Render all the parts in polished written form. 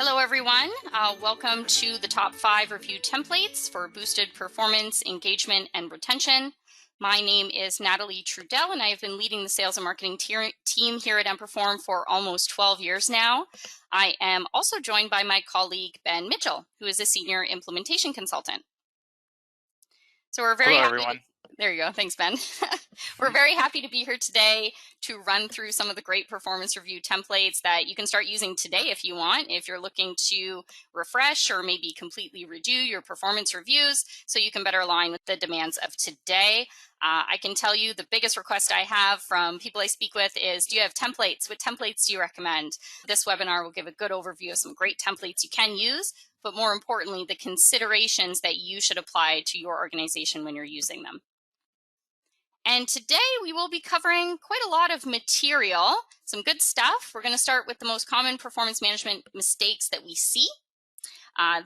Hello, everyone. Welcome to the top 5 review templates for boosted performance, engagement, and retention. My name is Natalie Trudell, and I have been leading the sales and marketing team here at Emperform for almost 12 years now. I am also joined by my colleague, Ben Mitchell, who is a senior implementation consultant. So we're very Hello, happy everyone. There you go. Thanks, Ben. We're very happy to be here today to run through some of the great performance review templates that you can start using today if you want, if you're looking to refresh or maybe completely redo your performance reviews so you can better align with the demands of today. I can tell you the biggest request I have from people I speak with is, do you have templates? What templates do you recommend? This webinar will give a good overview of some great templates you can use, but more importantly, the considerations that you should apply to your organization when you're using them. And today we will be covering quite a lot of material, some good stuff. We're going to start with the most common performance management mistakes that we see.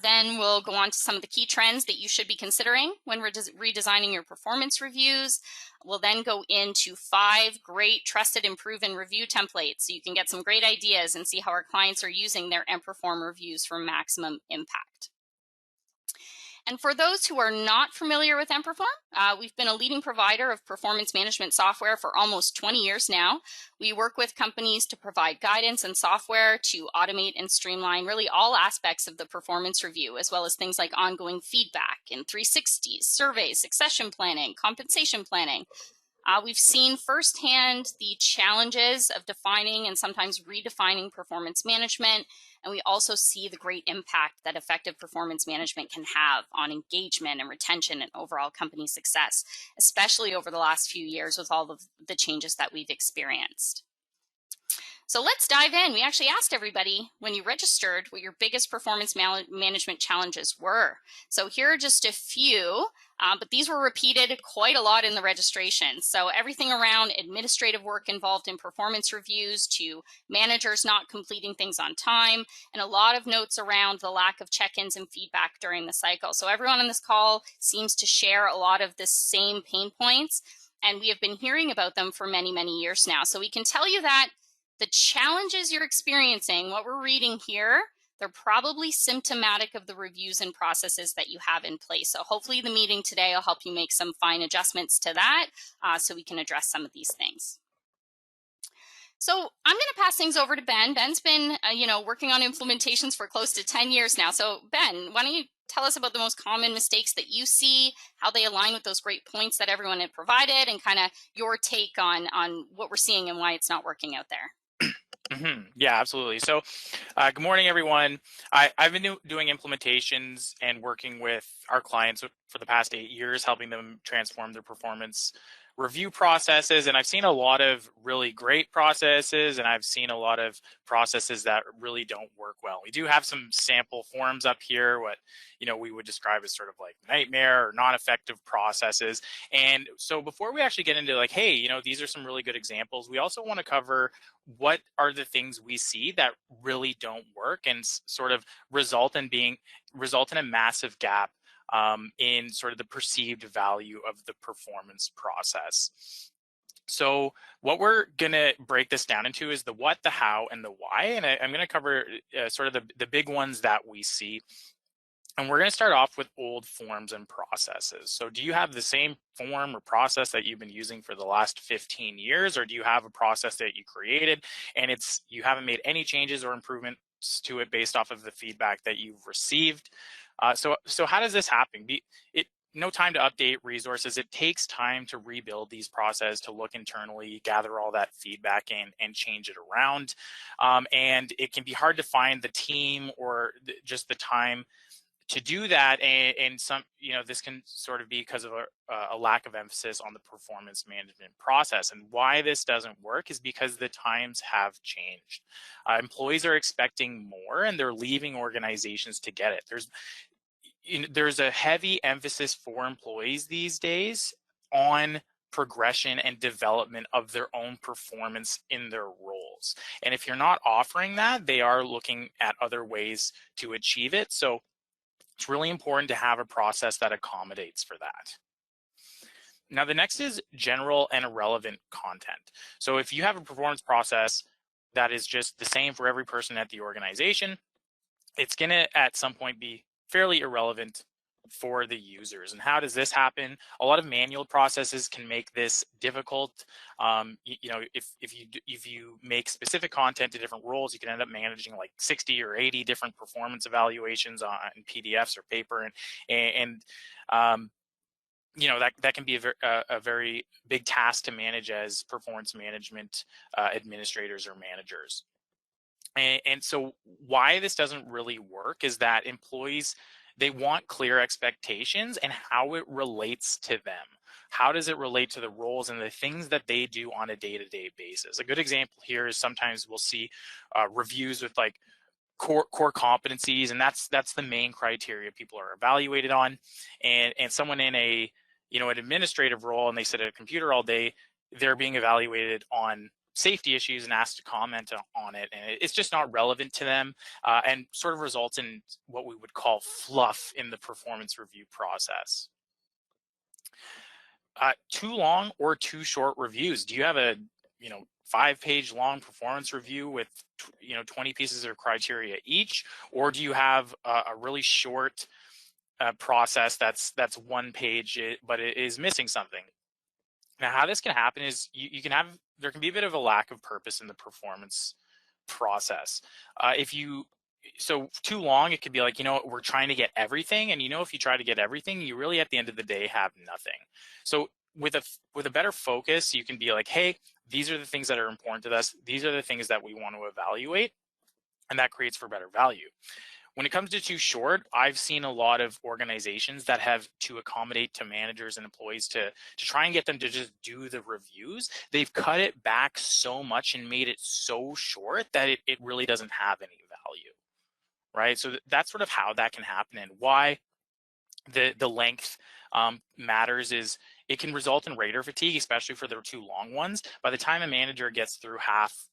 Then we'll go on to some of the key trends that you should be considering when redesigning your performance reviews. We'll then go into 5 great trusted and proven review templates so you can get some great ideas and see how our clients are using their Emperform reviews for maximum impact. And for those who are not familiar with Emperform, we've been a leading provider of performance management software for almost 20 years now. We work with companies to provide guidance and software to automate and streamline really all aspects of the performance review, as well as things like ongoing feedback and 360s, surveys, succession planning, compensation planning. We've seen firsthand the challenges of defining and sometimes redefining performance management, and we also see the great impact that effective performance management can have on engagement and retention and overall company success, especially over the last few years with all of the changes that we've experienced. So let's dive in. We actually asked everybody when you registered what your biggest performance management challenges were. So here are just a few, but these were repeated quite a lot in the registration. So everything around administrative work involved in performance reviews to managers not completing things on time, and a lot of notes around the lack of check-ins and feedback during the cycle. So everyone on this call seems to share a lot of the same pain points, and we have been hearing about them for many, many years now. So we can tell you that the challenges you're experiencing, what we're reading here, they're probably symptomatic of the reviews and processes that you have in place. So hopefully the meeting today will help you make some fine adjustments to that so we can address some of these things. So I'm going to pass things over to Ben. Ben's been working on implementations for close to 10 years now. So Ben, why don't you tell us about the most common mistakes that you see, how they align with those great points that everyone had provided, and kind of your take on what we're seeing and why it's not working out there. Yeah, absolutely. So good morning, everyone. I've been doing implementations and working with our clients for the past 8 years, helping them transform their performance review processes. And I've seen a lot of really great processes, and I've seen a lot of processes that really don't work well. We do have some sample forms up here, what we would describe as sort of like nightmare or non-effective processes. And so before we actually get into like, hey, these are some really good examples, we also want to cover what are the things we see that really don't work and sort of result in a massive gap in sort of the perceived value of the performance process. So what we're going to break this down into is the what, the how, and the why. And I'm going to cover sort of the big ones that we see. And we're going to start off with old forms and processes. So do you have the same form or process that you've been using for the last 15 years, or do you have a process that you created and you haven't made any changes or improvements to it based off of the feedback that you've received? So how does this happen? No time to update resources. It takes time to rebuild these processes, to look internally, gather all that feedback and change it around. And it can be hard to find the team or just the time to do that, and some this can sort of be because of a lack of emphasis on the performance management process. And why this doesn't work is because the times have changed. Employees are expecting more, and they're leaving organizations to get it. There's a heavy emphasis for employees these days on progression and development of their own performance in their roles. And if you're not offering that, they are looking at other ways to achieve it. So it's really important to have a process that accommodates for that. Now, the next is general and irrelevant content. So if you have a performance process that is just the same for every person at the organization, it's going to at some point be fairly irrelevant for the users. And how does this happen? A lot of manual processes can make this difficult. If you make specific content to different roles, you can end up managing like 60 or 80 different performance evaluations on PDFs or paper, and that can be a very big task to manage as performance management administrators or managers. And so why this doesn't really work is that employees, they want clear expectations and how it relates to them. How does it relate to the roles and the things that they do on a day-to-day basis? A good example here is sometimes we'll see reviews with like core competencies, and that's the main criteria people are evaluated on. And someone in an administrative role, and they sit at a computer all day, they're being evaluated on safety issues and asked to comment on it, and it's just not relevant to them, and sort of results in what we would call fluff in the performance review process. Too long or too short reviews. Do you have a 5-page long performance review with 20 pieces of criteria each, or do you have a really short process that's 1 page but it is missing something? Now, how this can happen is there can be a bit of a lack of purpose in the performance process. So too long, it could be like, we're trying to get everything, and if you try to get everything, you really at the end of the day have nothing. So with a better focus, you can be like, hey, these are the things that are important to us. These are the things that we want to evaluate, and that creates for better value. When it comes to too short, I've seen a lot of organizations that have, to accommodate to managers and employees to try and get them to just do the reviews, they've cut it back so much and made it so short that it really doesn't have any value, right? So that's sort of how that can happen, and why the length matters is it can result in rater fatigue, especially for the too long ones. By the time a manager gets through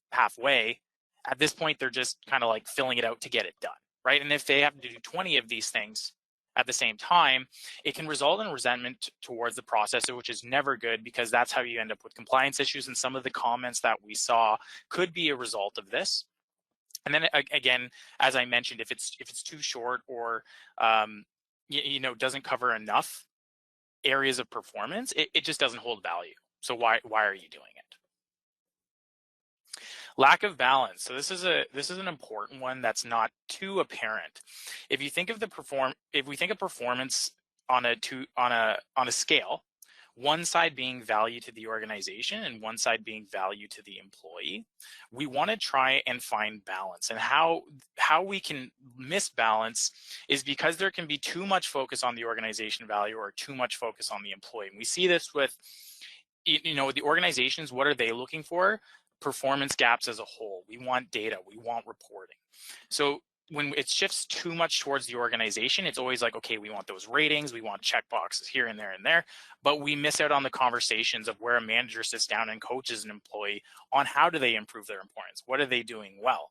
halfway, at this point, they're just kind of like filling it out to get it done, right? And if they have to do 20 of these things at the same time, it can result in resentment towards the process, which is never good, because that's how you end up with compliance issues. And some of the comments that we saw could be a result of this. And then again, as I mentioned, if it's too short, or doesn't cover enough areas of performance, it just doesn't hold value. So why are you doing it? Lack of balance. So this is an important one that's not too apparent. If we think of performance on a scale, one side being value to the organization and one side being value to the employee, we want to try and find balance. And how we can misbalance is because there can be too much focus on the organization value or too much focus on the employee. And we see this with the organizations. What are they looking for? Performance gaps as a whole. We want data, we want reporting. So when it shifts too much towards the organization, it's always like, okay, we want those ratings, we want check boxes here and there and there, but we miss out on the conversations of where a manager sits down and coaches an employee on how do they improve their performance, what are they doing well.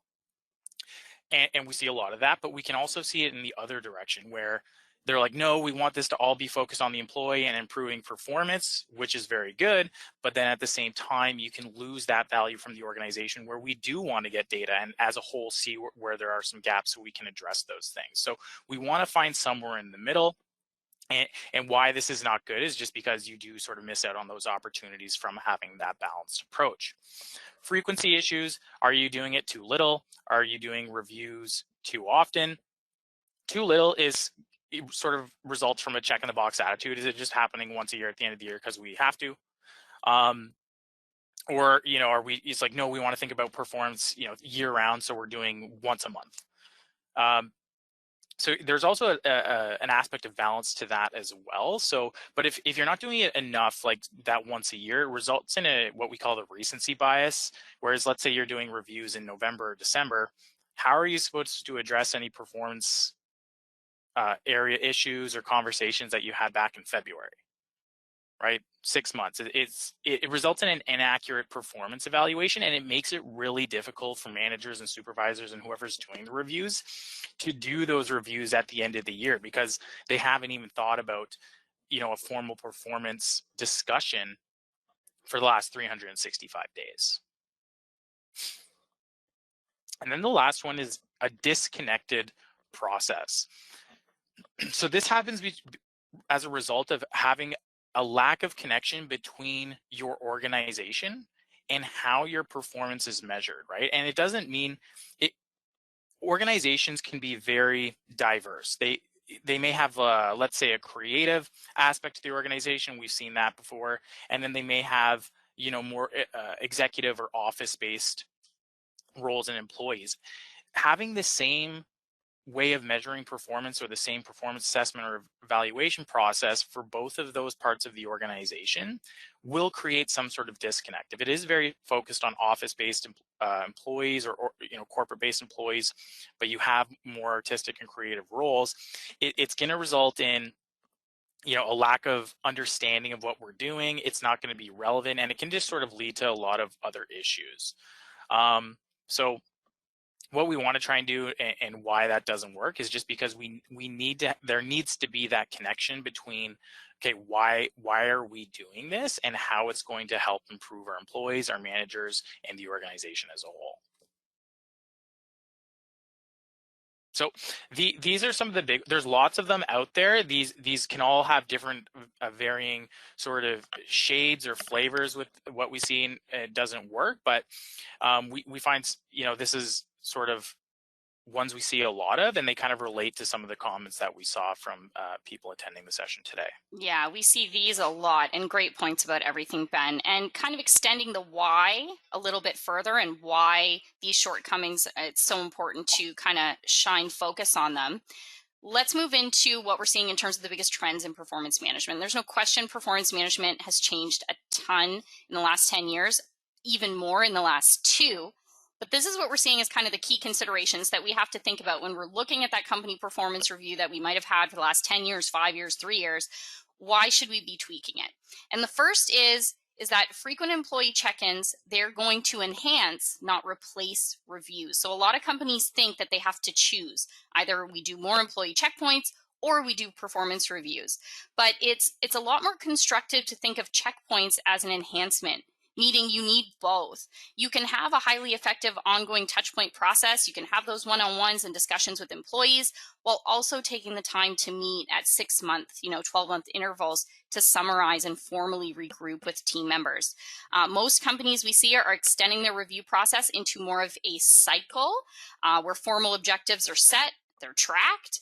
And we see a lot of that, but we can also see it in the other direction, where they're like, no, we want this to all be focused on the employee and improving performance, which is very good. But then at the same time, you can lose that value from the organization, where we do want to get data and as a whole see where there are some gaps so we can address those things. So we want to find somewhere in the middle. And why this is not good is just because you do sort of miss out on those opportunities from having that balanced approach. Frequency issues. Are you doing it too little? Are you doing reviews too often? Too little is sort of results from a check in the box attitude. Is it just happening once a year at the end of the year because we have to? Or are we? It's like, no, we want to think about performance, year round, so we're doing once a month. So there's also an aspect of balance to that as well. So, but if you're not doing it enough, like that once a year, it results in what we call the recency bias. Whereas let's say you're doing reviews in November or December, how are you supposed to address any performance area issues or conversations that you had back in February, right? 6 months. It results in an inaccurate performance evaluation, and it makes it really difficult for managers and supervisors and whoever's doing the reviews to do those reviews at the end of the year, because they haven't even thought about, a formal performance discussion for the last 365 days. And then the last one is a disconnected process. So this happens as a result of having a lack of connection between your organization and how your performance is measured, right? And it doesn't mean it. Organizations can be very diverse. They may have, let's say, a creative aspect to the organization. We've seen that before, and then they may have, more executive or office-based roles and employees. Having the same way of measuring performance or the same performance assessment or evaluation process for both of those parts of the organization will create some sort of disconnect. If it is very focused on office-based employees or corporate-based employees, but you have more artistic and creative roles, it's going to result in a lack of understanding of what we're doing. It's not going to be relevant, and it can just sort of lead to a lot of other issues. So what we want to try and do, and why that doesn't work, is just because there needs to be that connection between, okay, why are we doing this and how it's going to help improve our employees, our managers, and the organization as a whole. So these are some of the big, there's lots of them out there. These can all have different varying sort of shades or flavors with what we see, and it doesn't work, but we find, this is sort of ones we see a lot of, and they kind of relate to some of the comments that we saw from people attending the session today. Yeah, we see these a lot, and great points about everything, Ben, and kind of extending the why a little bit further and why these shortcomings, it's so important to kind of shine focus on them. Let's move into what we're seeing in terms of the biggest trends in performance management. There's no question performance management has changed a ton in the last 10 years, even more in the last 2. But this is what we're seeing as kind of the key considerations that we have to think about when we're looking at that company performance review that we might have had for the last 10 years, 5 years, 3 years. Why should we be tweaking it? And the first is that frequent employee check-ins, they're going to enhance, not replace reviews. So a lot of companies think that they have to choose. Either we do more employee checkpoints or we do performance reviews. But it's a lot more constructive to think of checkpoints as an enhancement, meaning you need both. You can have a highly effective ongoing touchpoint process. You can have those one-on-ones and discussions with employees while also taking the time to meet at 6-month, 12-month intervals to summarize and formally regroup with team members. Most companies we see are extending their review process into more of a cycle where formal objectives are set, they're tracked,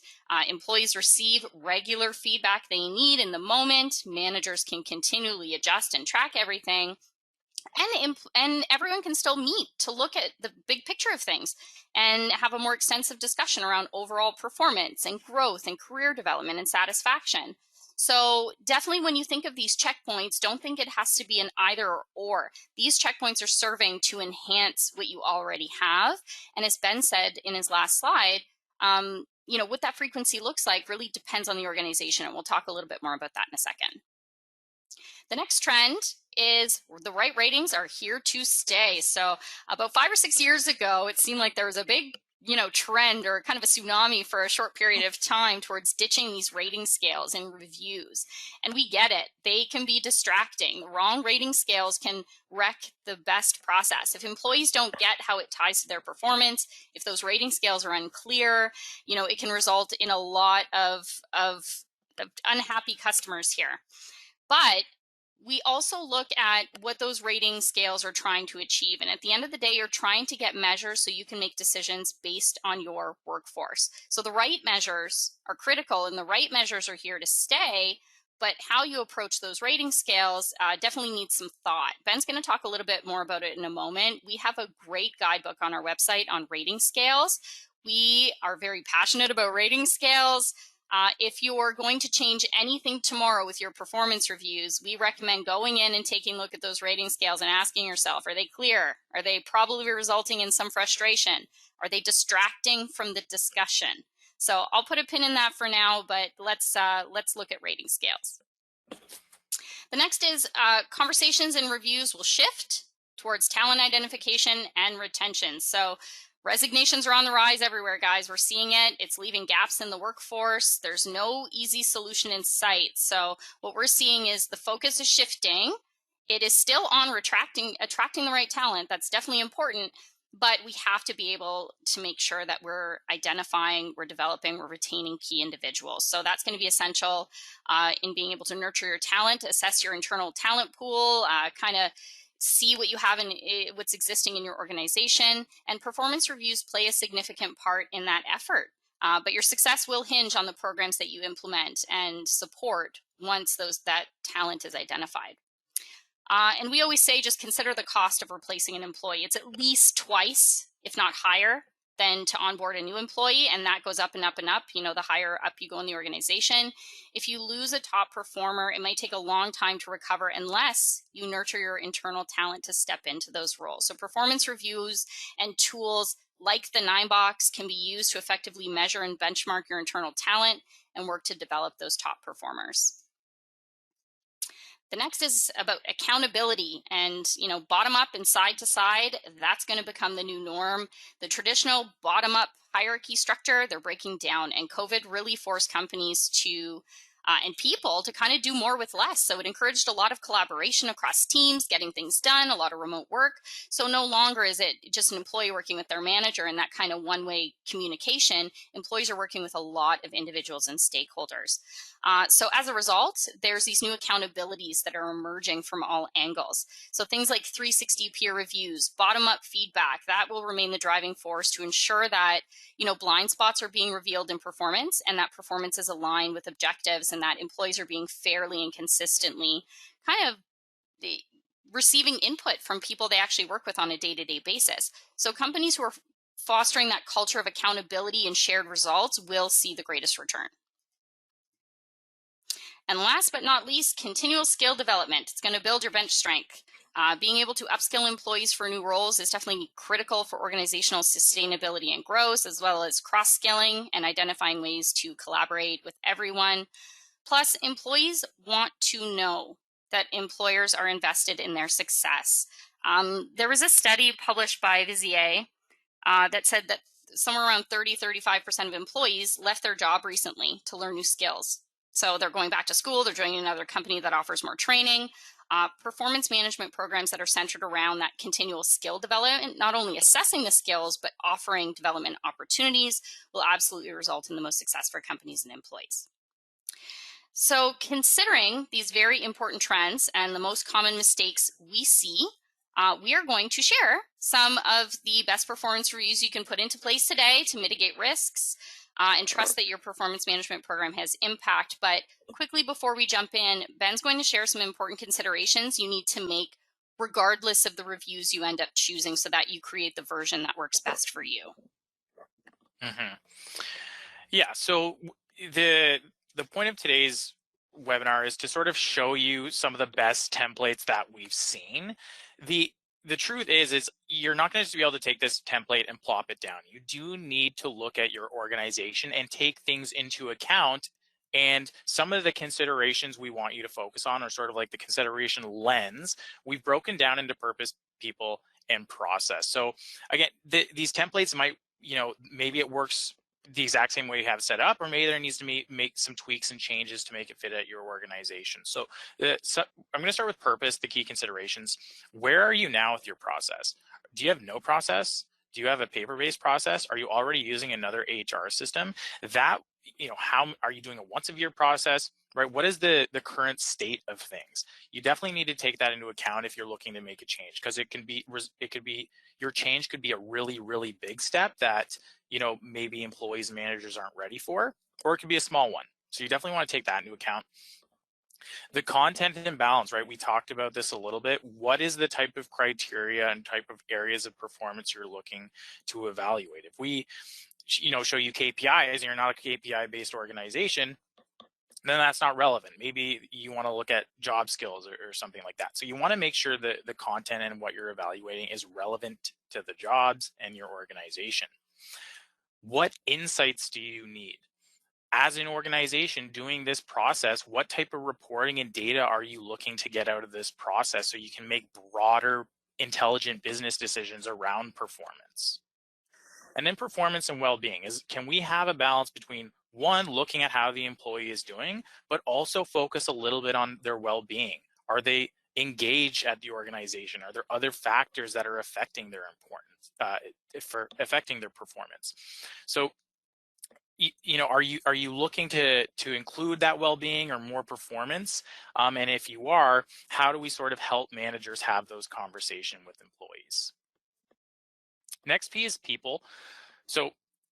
employees receive regular feedback they need in the moment, managers can continually adjust and track everything, and everyone can still meet to look at the big picture of things and have a more extensive discussion around overall performance and growth and career development and satisfaction. So definitely when you think of these checkpoints, don't think it has to be an either or. These checkpoints are serving to enhance what you already have. And as Ben said in his last slide, what that frequency looks like really depends on the organization. And we'll talk a little bit more about that in a second. The next trend is the right ratings are here to stay. So about 5 or 6 years ago, it seemed like there was a big, trend or kind of a tsunami for a short period of time towards ditching these rating scales and reviews. And we get it. They can be distracting. The wrong rating scales can wreck the best process. If employees don't get how it ties to their performance, if those rating scales are unclear, it can result in a lot of unhappy customers here. But we also look at what those rating scales are trying to achieve. And at the end of the day, you're trying to get measures so you can make decisions based on your workforce. So the right measures are critical and the right measures are here to stay, but how you approach those rating scales definitely needs some thought. Ben's going to talk a little bit more about it in a moment. We have a great guidebook on our website on rating scales. We are very passionate about rating scales. If you're going to change anything tomorrow with your performance reviews, we recommend going in and taking a look at those rating scales and asking yourself, are they clear? Are they probably resulting in some frustration? Are they distracting from the discussion? So I'll put a pin in that for now, but let's look at rating scales. The next is conversations and reviews will shift towards talent identification and retention. So resignations are on the rise everywhere, guys. We're seeing it. It's leaving gaps in the workforce. There's no easy solution in sight. So what we're seeing is the focus is shifting. It is still on attracting the right talent. That's definitely important. but we have to be able to make sure that we're identifying, we're developing, we're retaining key individuals. So that's going to be essential in being able to nurture your talent, assess your internal talent pool, kind of see what you have in what's existing in your organization. And performance reviews play a significant part in that effort. But your success will hinge on the programs that you implement and support once that talent is identified. And we always say just consider the cost of replacing an employee. It's at least twice, if not higher, than to onboard a new employee. And that goes up and up and up, the higher up you go in the organization. If you lose a top performer, it might take a long time to recover unless you nurture your internal talent to step into those roles. So performance reviews and tools like the 9-box can be used to effectively measure and benchmark your internal talent and work to develop those top performers. The next is about accountability and, bottom up and side to side. That's going to become the new norm. The traditional bottom up hierarchy structure, they're breaking down, and COVID really forced companies to and people to kind of do more with less. So it encouraged a lot of collaboration across teams, getting things done, a lot of remote work. So no longer is it just an employee working with their manager and that kind of one-way communication. Employees are working with a lot of individuals and stakeholders. So as a result, there's these new accountabilities that are emerging from all angles. So things like 360 peer reviews, bottom-up feedback, that will remain the driving force to ensure that, blind spots are being revealed in performance and that performance is aligned with objectives and that employees are being fairly and consistently kind of receiving input from people they actually work with on a day-to-day basis. So companies who are fostering that culture of accountability and shared results will see the greatest return. And last but not least, continual skill development. It's going to build your bench strength. Being able to upskill employees for new roles is definitely critical for organizational sustainability and growth, as well as cross-skilling and identifying ways to collaborate with everyone. Plus, employees want to know that employers are invested in their success. There was a study published by Vizier that said that somewhere around 30-35% of employees left their job recently to learn new skills. So they're going back to school, they're joining another company that offers more training. Performance management programs that are centered around that continual skill development, not only assessing the skills, but offering development opportunities, will absolutely result in the most success for companies and employees. So considering these very important trends and the most common mistakes we see, we are going to share some of the best performance reviews you can put into place today to mitigate risks and trust that your performance management program has impact. But quickly before we jump in, Ben's going to share some important considerations you need to make regardless of the reviews you end up choosing so that you create the version that works best for you. Mm-hmm. Yeah, so the point of today's webinar is to sort of show you some of the best templates that we've seen. The truth is you're not going to be able to take this template and plop it down. You do need to look at your organization and take things into account. And some of the considerations we want you to focus on are sort of like the consideration lens. We've broken down into purpose, people, and process. So again, these templates might, maybe it works the exact same way you have it set up, or maybe there needs to make some tweaks and changes to make it fit at your organization. So I'm going to start with purpose, the key considerations. Where are you now with your process? Do you have no process? Do you have a paper-based process? Are you already using another HR system? That, how are you doing a once-a-year process, right? What is the current state of things? You definitely need to take that into account if you're looking to make a change, because it could be your change could be a really, really big step that, maybe employees and managers aren't ready for, or it could be a small one. So you definitely want to take that into account. The content and balance, right? We talked about this a little bit. What is the type of criteria and type of areas of performance you're looking to evaluate? If we, show you KPIs and you're not a KPI-based organization, then that's not relevant. Maybe you want to look at job skills or something like that. So you want to make sure that the content and what you're evaluating is relevant to the jobs and your organization. What insights do you need? As an organization doing this process, what type of reporting and data are you looking to get out of this process so you can make broader, intelligent business decisions around performance? And then performance and well-being can we have a balance between one, looking at how the employee is doing, but also focus a little bit on their well-being? Are they engaged at the organization? Are there other factors that are affecting their for affecting their performance. So, are you looking to include that well-being or more performance? And if you are, how do we sort of help managers have those conversations with employees? Next P is people. So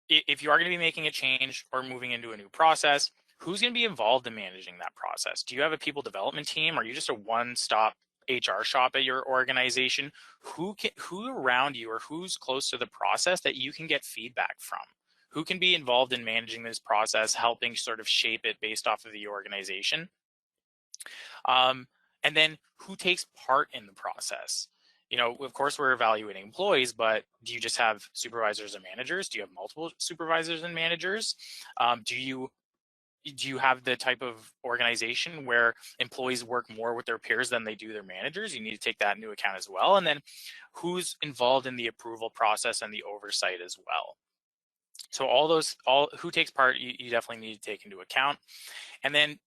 if you are going to be making a change or moving into a new process, who's going to be involved in managing that process? Do you have a people development team? Are you just a one-stop HR shop at your organization? Who around you or who's close to the process that you can get feedback from? Who can be involved in managing this process, helping sort of shape it based off of the organization? And then who takes part in the process? Of course, we're evaluating employees, but do you just have supervisors and managers? Do you have multiple supervisors and managers? Do you have the type of organization where employees work more with their peers than they do their managers? You need to take that into account as well. And then who's involved in the approval process and the oversight as well? So all who takes part, you definitely need to take into account. And then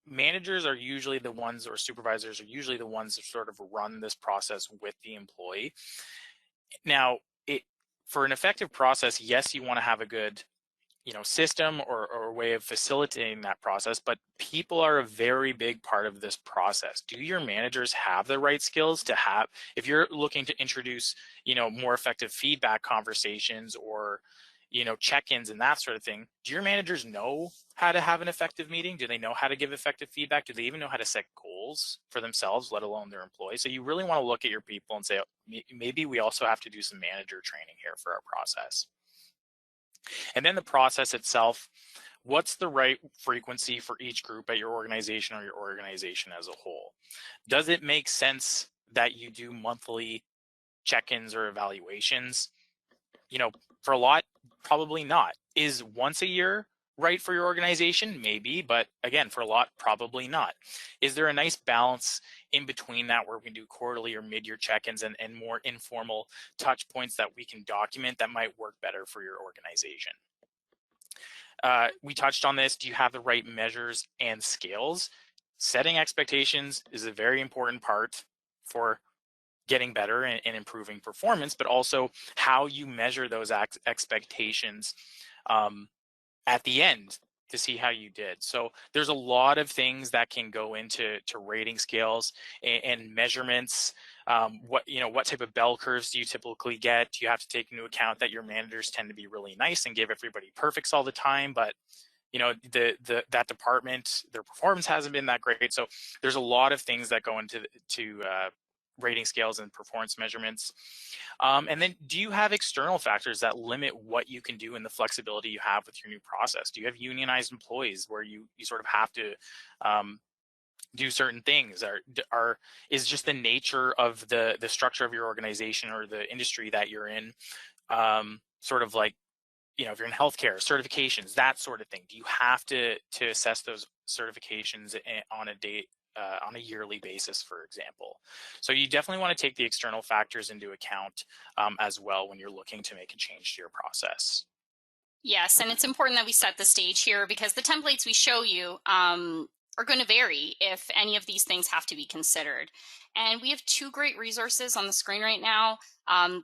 managers are usually the ones, or supervisors are usually the ones that sort of run this process with the employee. Now, for an effective process, yes, you want to have a good system or way of facilitating that process, but people are a very big part of this process. Do your managers have the right skills to have, if you're looking to introduce more effective feedback conversations or check-ins and that sort of thing, do your managers know how to have an effective meeting? Do they know how to give effective feedback? Do they even know how to set goals for themselves, let alone their employees? So you really want to look at your people and say, maybe we also have to do some manager training here for our process. And then the process itself, what's the right frequency for each group at your organization or your organization as a whole? Does it make sense that you do monthly check-ins or evaluations? For a lot, probably not. Is once a year right for your organization? Maybe, but again, for a lot, probably not. Is there a nice balance in between that where we can do quarterly or mid-year check-ins and more informal touch points that we can document that might work better for your organization? We touched on this. Do you have the right measures and scales? Setting expectations is a very important part for getting better and improving performance, but also how you measure those expectations at the end to see how you did. So there's a lot of things that can go into rating scales and measurements. What type of bell curves do you typically get? Do you have to take into account that your managers tend to be really nice and give everybody perfects all the time, but that department, their performance hasn't been that great. So there's a lot of things that go into rating scales and performance measurements. And then do you have external factors that limit what you can do and the flexibility you have with your new process? Do you have unionized employees where you sort of have to do certain things? Is just the nature of the structure of your organization or the industry that you're in sort of like, if you're in healthcare, certifications, that sort of thing? Do you have to assess those certifications on a yearly basis, for example? So you definitely want to take the external factors into account as well when you're looking to make a change to your process. Yes, and it's important that we set the stage here because the templates we show you are going to vary if any of these things have to be considered. And we have two great resources on the screen right now.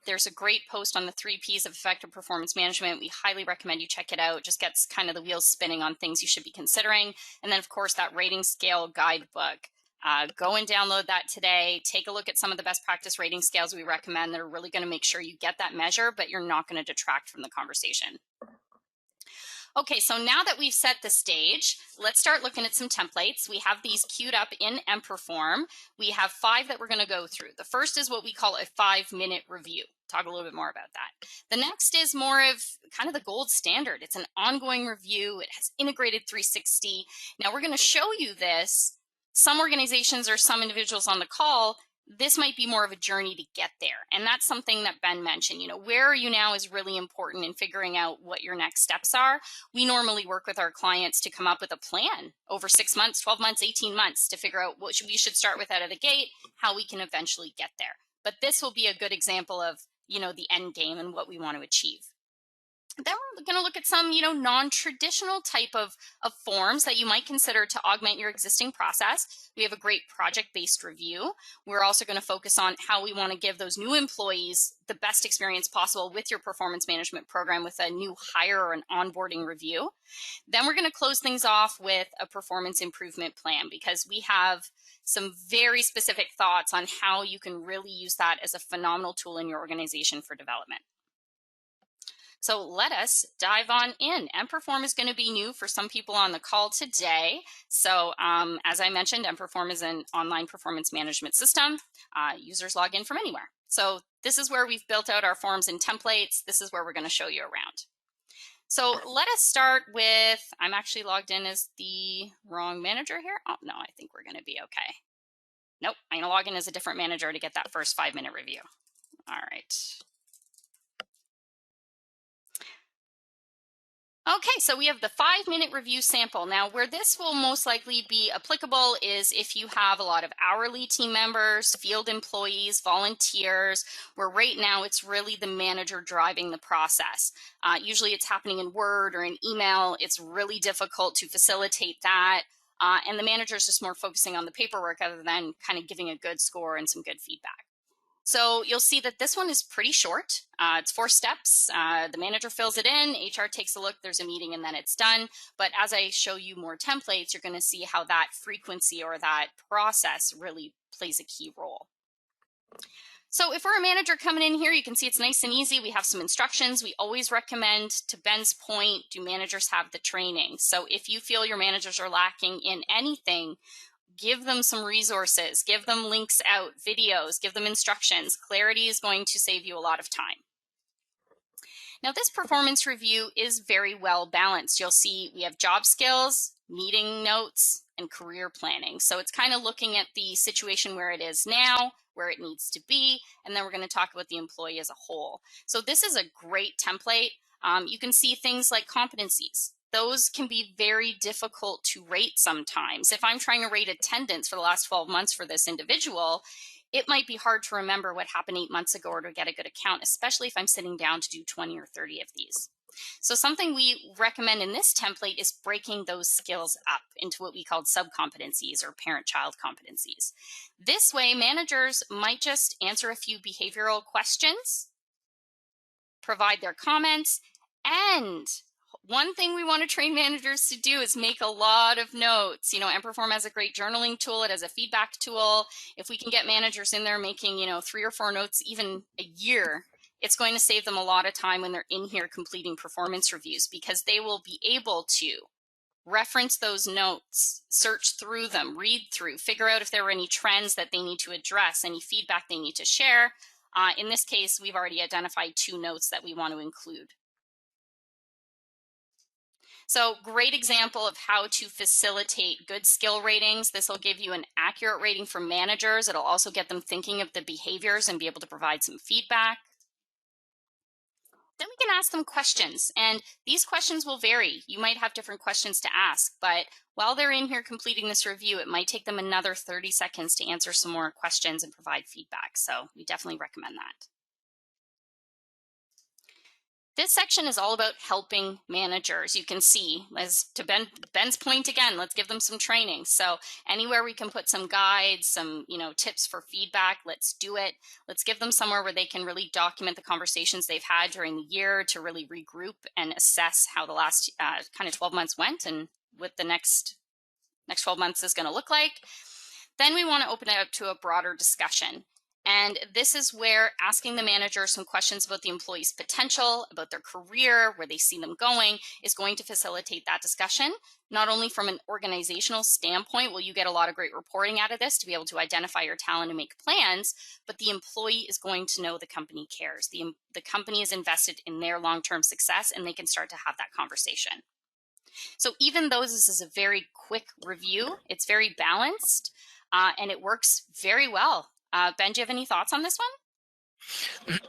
There's a great post on the 3 Ps of effective performance management. We highly recommend you check it out. Just gets kind of the wheels spinning on things you should be considering. And then, of course, that rating scale guidebook. Go and download that today. Take a look at some of the best practice rating scales we recommend that are really going to make sure you get that measure, but you're not going to detract from the conversation. Okay, so now that we've set the stage, let's start looking at some templates. We have these queued up in Emperform. We have 5 that we're going to go through. The first is what we call a 5-minute review. Talk a little bit more about that. The next is more of kind of the gold standard. It's an ongoing review. It has integrated 360. Now we're going to show you this. Some organizations or some individuals on the call, this might be more of a journey to get there. And that's something that Ben mentioned. Where are you now is really important in figuring out what your next steps are. We normally work with our clients to come up with a plan over 6 months, 12 months, 18 months to figure out what we should start with out of the gate, how we can eventually get there. But this will be a good example of, the end game and what we want to achieve. Then we're going to look at some, non-traditional type of forms that you might consider to augment your existing process. We have a great project-based review. We're also going to focus on how we want to give those new employees the best experience possible with your performance management program with a new hire or an onboarding review. Then we're going to close things off with a performance improvement plan, because we have some very specific thoughts on how you can really use that as a phenomenal tool in your organization for development. So let us dive on in. mPerform is going to be new for some people on the call today. So as I mentioned, mPerform is an online performance management system. Users log in from anywhere. So this is where we've built out our forms and templates. This is where we're going to show you around. So let us start with, I'm actually logged in as the wrong manager here. Oh, no, I think we're going to be okay. Nope, I'm going to log in as a different manager to get that first 5-minute review. All right. Okay, so we have the 5-minute review sample. Now, where this will most likely be applicable is if you have a lot of hourly team members, field employees, volunteers, where right now it's really the manager driving the process. Usually it's happening in Word or in email. It's really difficult to facilitate that. And the manager is just more focusing on the paperwork other than kind of giving a good score and some good feedback. So you'll see that this one is pretty short. It's 4 steps. The manager fills it in, HR takes a look, there's a meeting, and then it's done. But as I show you more templates, you're going to see how that frequency or that process really plays a key role. So if we're a manager coming in here, you can see it's nice and easy. We have some instructions. We always recommend, to Ben's point, do managers have the training? So if you feel your managers are lacking in anything, give them some resources, give them links out, videos, give them instructions. Clarity is going to save you a lot of time. Now, this performance review is very well balanced. You'll see we have job skills, meeting notes, and career planning. So it's kind of looking at the situation where it is now, where it needs to be, and then we're going to talk about the employee as a whole. So this is a great template. You can see things like competencies. Those can be very difficult to rate sometimes. If I'm trying to rate attendance for the last 12 months for this individual, it might be hard to remember what happened 8 months ago or to get a good account, especially if I'm sitting down to do 20 or 30 of these. So something we recommend in this template is breaking those skills up into what we call sub-competencies or parent-child competencies. This way, managers might just answer a few behavioral questions, provide their comments, and one thing we want to train managers to do is make a lot of notes. mPerform has a great journaling tool. It has a feedback tool. If we can get managers in there making, 3 or 4 notes even a year, it's going to save them a lot of time when they're in here completing performance reviews, because they will be able to reference those notes, search through them, read through, figure out if there were any trends that they need to address, any feedback they need to share. In this case, we've already identified 2 notes that we want to include. So great example of how to facilitate good skill ratings. This will give you an accurate rating for managers. It'll also get them thinking of the behaviors and be able to provide some feedback. Then we can ask them questions, and these questions will vary. You might have different questions to ask, but while they're in here completing this review, it might take them another 30 seconds to answer some more questions and provide feedback. So we definitely recommend that. This section is all about helping managers. You can see, as to Ben's point again, let's give them some training. So anywhere we can put some guides, some tips for feedback, let's do it. Let's give them somewhere where they can really document the conversations they've had during the year to really regroup and assess how the last kind of 12 months went and what the next 12 months is going to look like. Then we want to open it up to a broader discussion. And this is where asking the manager some questions about the employee's potential, about their career, where they see them going, is going to facilitate that discussion. Not only from an organizational standpoint will you get a lot of great reporting out of this to be able to identify your talent and make plans, but the employee is going to know the company cares. The company is invested in their long-term success, and they can start to have that conversation. So even though this is a very quick review, it's very balanced, and it works very well. Ben, do you have any thoughts on this one?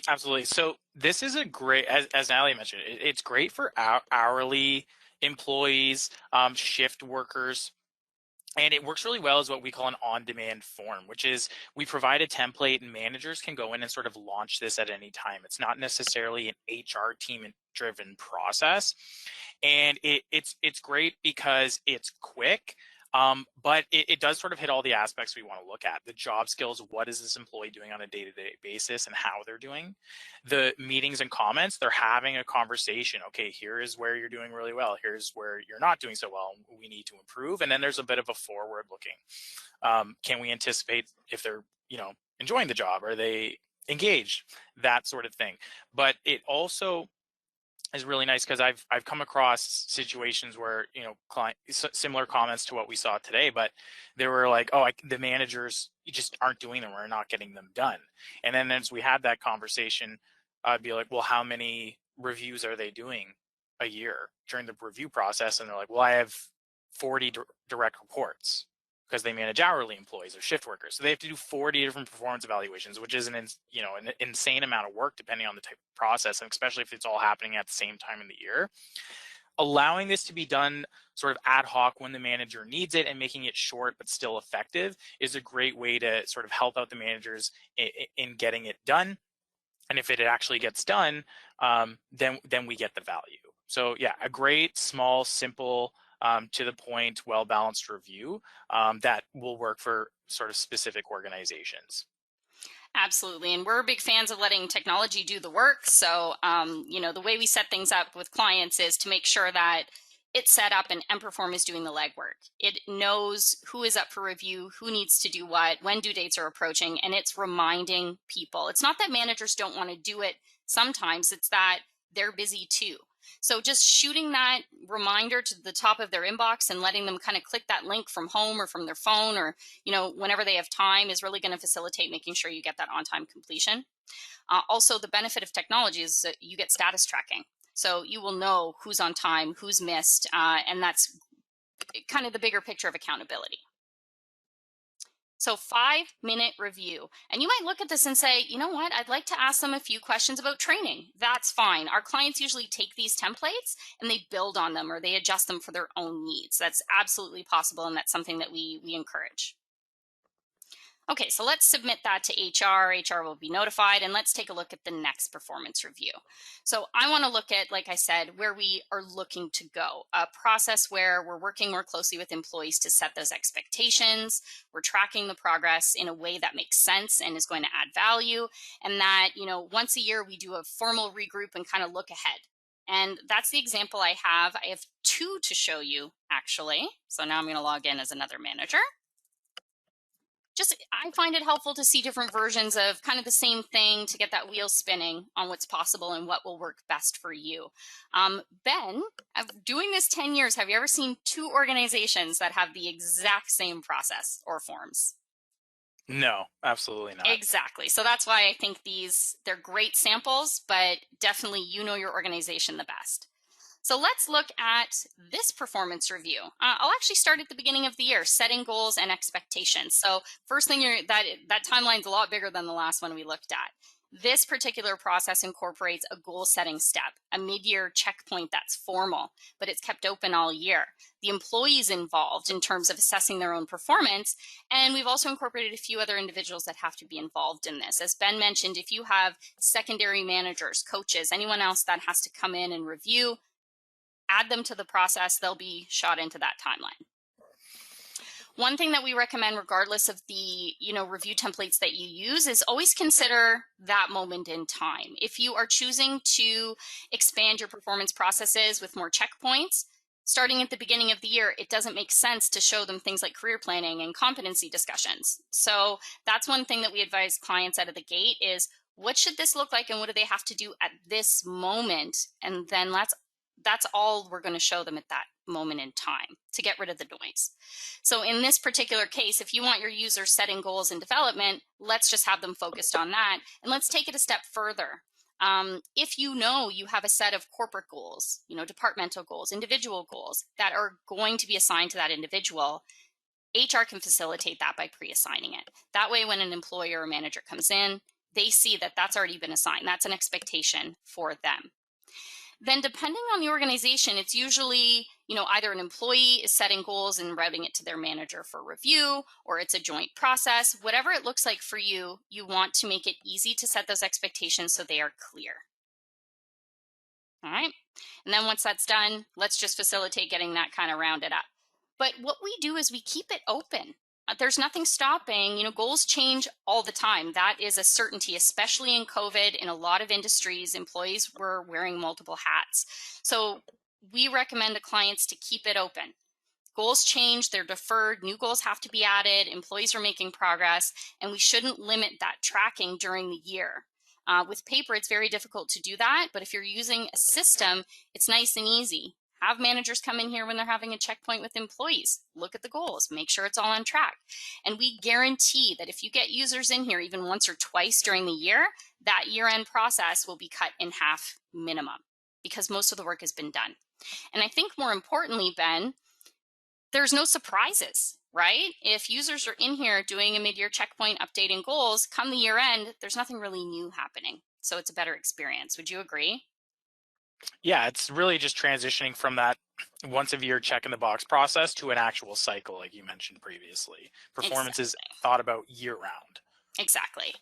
Absolutely. So this is a great, as Natalie mentioned, it's great for hourly employees, shift workers. And it works really well as what we call an on-demand form, which is we provide a template and managers can go in and sort of launch this at any time. It's not necessarily an HR team driven process. And it's great because it's quick, but it does sort of hit all the aspects we want to look at. The job skills, what is this employee doing on a day-to-day basis and how they're doing. The meetings and comments, they're having a conversation. Okay, here is where you're doing really well. Here's where you're not doing so well. We need to improve. And then there's a bit of a forward looking. Can we anticipate if they're, enjoying the job? Are they engaged? That sort of thing. But it also is really nice because I've come across situations where similar comments to what we saw today, but they were like, oh, the managers just aren't doing them, we're not getting them done. And then as we had that conversation, I'd be like, well, how many reviews are they doing a year during the review process? And they're like, well, I have 40 direct reports because they manage hourly employees or shift workers. So they have to do 40 different performance evaluations, which is an insane amount of work depending on the type of process, and especially if it's all happening at the same time in the year. Allowing this to be done sort of ad hoc when the manager needs it and making it short but still effective is a great way to sort of help out the managers in getting it done. And if it actually gets done, then we get the value. So yeah, a great, small, simple, to the point, well-balanced review that will work for sort of specific organizations. Absolutely. And we're big fans of letting technology do the work. So, the way we set things up with clients is to make sure that it's set up and Perform is doing the legwork. It knows who is up for review, who needs to do what, when due dates are approaching, and it's reminding people. It's not that managers don't want to do it sometimes, it's that they're busy too. So just shooting that reminder to the top of their inbox and letting them kind of click that link from home or from their phone or, whenever they have time is really going to facilitate making sure you get that on time completion. Also, the benefit of technology is that you get status tracking. So you will know who's on time, who's missed, and that's kind of the bigger picture of accountability. So 5-minute review. And you might look at this and say, you know what, I'd like to ask them a few questions about training. That's fine. Our clients usually take these templates and they build on them or they adjust them for their own needs. That's absolutely possible. And that's something that we encourage. Okay, so let's submit that to HR. HR will be notified, and let's take a look at the next performance review. So I want to look at, like I said, where we are looking to go, a process where we're working more closely with employees to set those expectations. We're tracking the progress in a way that makes sense and is going to add value. And that, once a year we do a formal regroup and kind of look ahead. And that's the example I have. I have 2 to show you, actually. So now I'm going to log in as another manager. I find it helpful to see different versions of kind of the same thing to get that wheel spinning on what's possible and what will work best for you. Ben, doing this 10 years, have you ever seen 2 organizations that have the exact same process or forms? No, absolutely not. Exactly. So that's why I think they're great samples, but definitely your organization the best. So let's look at this performance review. I'll actually start at the beginning of the year, setting goals and expectations. So first thing, that timeline's a lot bigger than the last one we looked at. This particular process incorporates a goal setting step, a mid-year checkpoint that's formal, but it's kept open all year. The employees involved in terms of assessing their own performance, and we've also incorporated a few other individuals that have to be involved in this. As Ben mentioned, if you have secondary managers, coaches, anyone else that has to come in and review, add them to the process, they'll be shot into that timeline. One thing that we recommend, regardless of the review templates that you use, is always consider that moment in time. If you are choosing to expand your performance processes with more checkpoints, starting at the beginning of the year, it doesn't make sense to show them things like career planning and competency discussions. So that's one thing that we advise clients out of the gate is, what should this look like and what do they have to do at this moment? And then that's all we're going to show them at that moment in time to get rid of the noise. So in this particular case, if you want your users setting goals in development, let's just have them focused on that. And let's take it a step further. If you have a set of corporate goals, departmental goals, individual goals that are going to be assigned to that individual, HR can facilitate that by pre-assigning it. That way, when an employer or manager comes in, they see that that's already been assigned. That's an expectation for them. Then depending on the organization, it's usually, either an employee is setting goals and routing it to their manager for review, or it's a joint process. Whatever it looks like for you, you want to make it easy to set those expectations so they are clear. All right. And then once that's done, let's just facilitate getting that kind of rounded up. But what we do is we keep it open. There's nothing stopping, goals change all the time. That is a certainty, especially in COVID. In a lot of industries, employees were wearing multiple hats. So we recommend to clients to keep it open. Goals change, they're deferred, new goals have to be added, employees are making progress, and we shouldn't limit that tracking during the year. With paper, it's very difficult to do that, but if you're using a system, it's nice and easy. Have managers come in here when they're having a checkpoint with employees. Look at the goals, make sure it's all on track. And we guarantee that if you get users in here even once or twice during the year, that year-end process will be cut in half minimum because most of the work has been done. And I think more importantly, Ben, there's no surprises, right? If users are in here doing a mid-year checkpoint, updating goals, come the year end, there's nothing really new happening. So it's a better experience. Would you agree? Yeah, it's really just transitioning from that once a year check in the box process to an actual cycle, like you mentioned previously. Performance is Exactly. thought about year round. Exactly.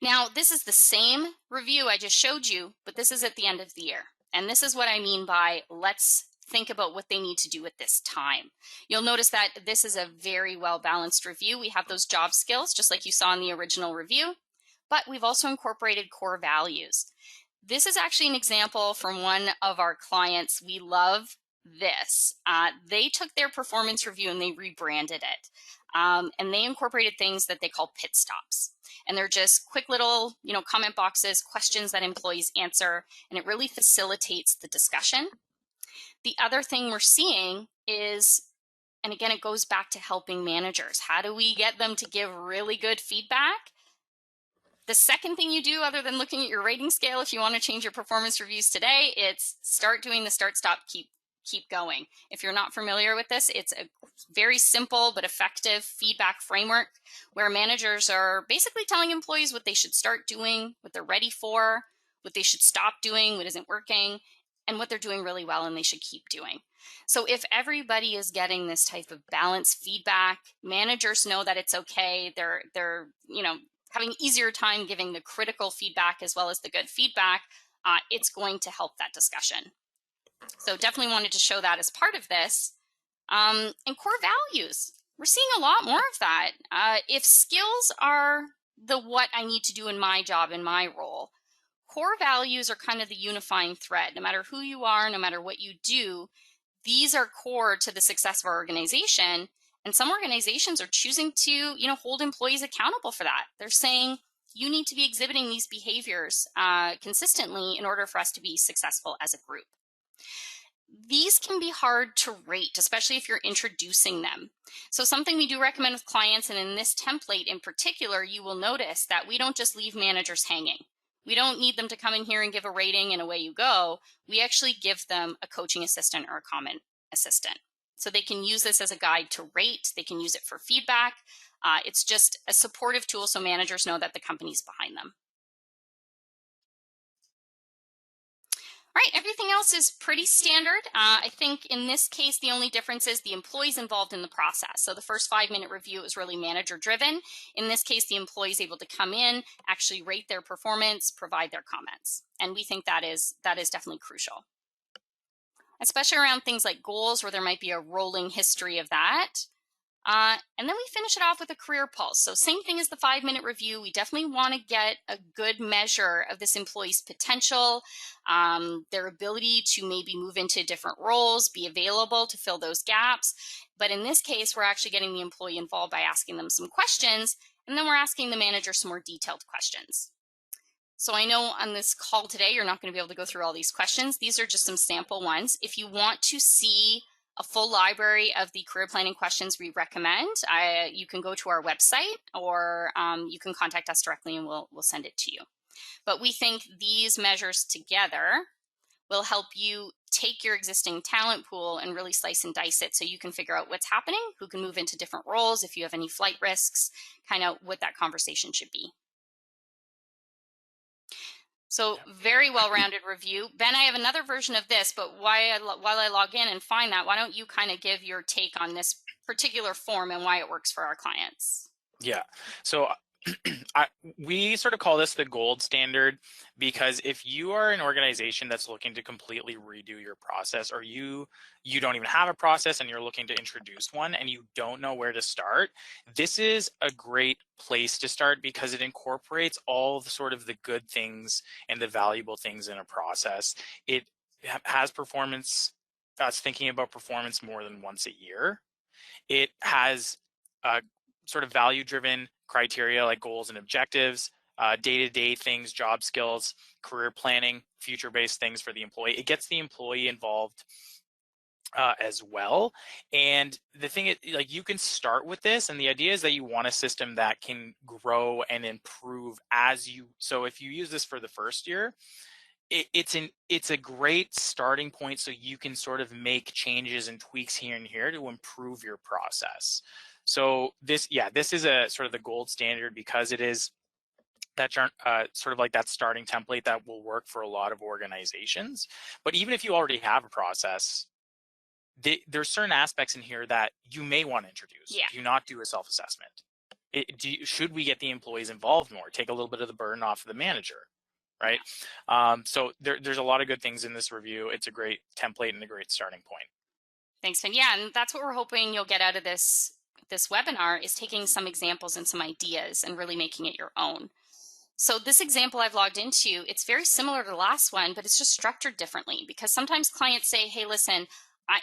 Now, this is the same review I just showed you, but this is at the end of the year. And this is what I mean by let's think about what they need to do at this time. You'll notice that this is a very well-balanced review. We have those job skills, just like you saw in the original review, but we've also incorporated core values. This is actually an example from one of our clients. We love this. They took their performance review and they rebranded it. And they incorporated things that they call pit stops. And they're just quick little, comment boxes, questions that employees answer, and it really facilitates the discussion. The other thing we're seeing is, and again, it goes back to helping managers. How do we get them to give really good feedback? The second thing you do, other than looking at your rating scale, if you want to change your performance reviews today, it's start doing the start, stop, keep going. If you're not familiar with this, it's a very simple but effective feedback framework where managers are basically telling employees what they should start doing, what they're ready for, what they should stop doing, what isn't working, and what they're doing really well and they should keep doing. So if everybody is getting this type of balanced feedback, managers know that it's okay. They're having easier time giving the critical feedback as well as the good feedback. It's going to help that discussion. So definitely wanted to show that as part of this. And core values. We're seeing a lot more of that. If skills are the what I need to do in my job, in my role, core values are kind of the unifying thread. No matter who you are, no matter what you do, these are core to the success of our organization. And some organizations are choosing to, hold employees accountable for that. They're saying, you need to be exhibiting these behaviors consistently in order for us to be successful as a group. These can be hard to rate, especially if you're introducing them. So something we do recommend with clients, and in this template in particular, you will notice that we don't just leave managers hanging. We don't need them to come in here and give a rating and away you go. We actually give them a coaching assistant or a comment assistant. So they can use this as a guide to rate. They can use it for feedback. It's just a supportive tool so managers know that the company's behind them. All right, everything else is pretty standard. I think in this case, the only difference is the employees involved in the process. So the first 5-minute review is really manager driven. In this case, the employee is able to come in, actually rate their performance, provide their comments. And we think that is definitely crucial, especially around things like goals where there might be a rolling history of that. And then we finish it off with a career pulse. So same thing as the 5-minute review. We definitely want to get a good measure of this employee's potential, their ability to maybe move into different roles, be available to fill those gaps. But in this case, we're actually getting the employee involved by asking them some questions, and then we're asking the manager some more detailed questions. So I know on this call today, you're not going to be able to go through all these questions. These are just some sample ones. If you want to see a full library of the career planning questions we recommend, you can go to our website, or you can contact us directly and we'll send it to you. But we think these measures together will help you take your existing talent pool and really slice and dice it so you can figure out what's happening, who can move into different roles, if you have any flight risks, kind of what that conversation should be. So Yeah. very well-rounded review. Ben, I have another version of this, but while I log in and find that, why don't you kind of give your take on this particular form and why it works for our clients? Yeah. So I, we sort of call this the gold standard, because if you are an organization that's looking to completely redo your process, or you don't even have a process and you're looking to introduce one and you don't know where to start, this is a great place to start, because it incorporates all the sort of the good things and the valuable things in a process. It has performance, it's thinking about performance more than once a year. It has sort of value-driven criteria like goals and objectives, day-to-day things, job skills, career planning, future-based things for the employee. It gets the employee involved as well. And the thing is, like, you can start with this, and the idea is that you want a system that can grow and improve as you. So if you use this for the first year, it's a great starting point, so you can sort of make changes and tweaks here and here to improve your process. So this is a sort of the gold standard, because it is that sort of like that starting template that will work for a lot of organizations. But even if you already have a process, there's certain aspects in here that you may want to introduce. Yeah. Do not do a self-assessment. Should we get the employees involved more? Take a little bit of the burden off of the manager, right? So there's a lot of good things in this review. It's a great template and a great starting point. Thanks, Ben. Yeah, and that's what we're hoping you'll get out of this webinar, is taking some examples and some ideas and really making it your own. So this example I've logged into, it's very similar to the last one, but it's just structured differently, because sometimes clients say, hey, listen,